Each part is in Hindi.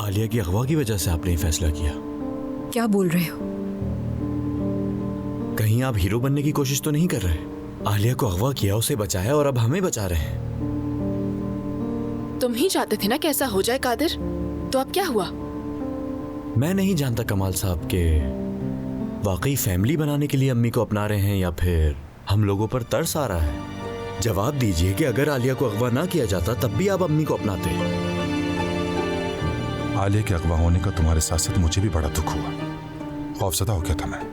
आलिया की अगवा की वजह से आपने ये फैसला किया? क्या बोल रहे हो? कहीं आप हीरो बनने की कोशिश तो नहीं कर रहे? आलिया को अगवा किया, उसे बचाया और अब हमें बचा रहे हैं। तुम ही चाहते थे ना कि ऐसा हो जाए कादिर, तो अब क्या हुआ? मैं नहीं जानता कमाल साहब के वाकई फैमिली बनाने के लिए अम्मी को अपना रहे हैं या फिर हम लोगों पर तरस आ रहा है। जवाब दीजिए कि अगर आलिया को अगवा ना किया जाता तब भी आप अम्मी को अपनाते। आलिया के अगवा होने का तुम्हारे साथ साथ मुझे भी बड़ा दुख हुआ। खौफजदा हो गया था मैं।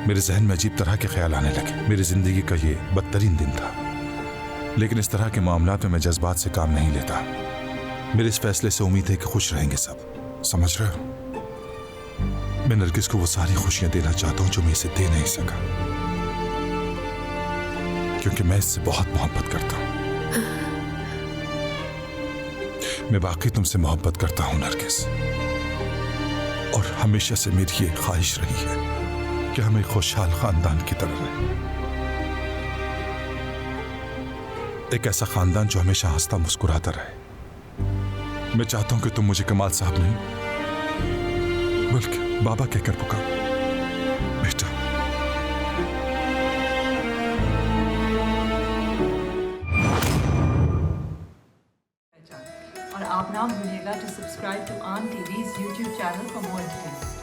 मेरे जहन में अजीब तरह के ख्याल आने लगे। मेरी जिंदगी का ये बदतरीन दिन था, लेकिन इस तरह के मामलात में मैं जज्बात से काम नहीं लेता। मेरे इस फैसले से उम्मीद है कि खुश रहेंगे सब। समझ रहे हो? मैं नरगिस को वो सारी खुशियां देना चाहता हूं जो मैं इसे दे नहीं सका, क्योंकि मैं इससे बहुत मोहब्बत करता हूं। मैं वाकई तुमसे मोहब्बत करता हूं नरगिस, और हमेशा से मेरी ये ख्वाहिश रही है कि हम एक खुशहाल खानदान की तरह रहें। एक ऐसा खानदान जो हमेशा हंसता मुस्कुराता रहे। मैं चाहता हूं कि तुम मुझे कमाल साहब नहीं बल्कि बाबा कहकर पुकारो, बेटा। और आप ना भूलिएगा to subscribe to Aan TV's YouTube channel for more details.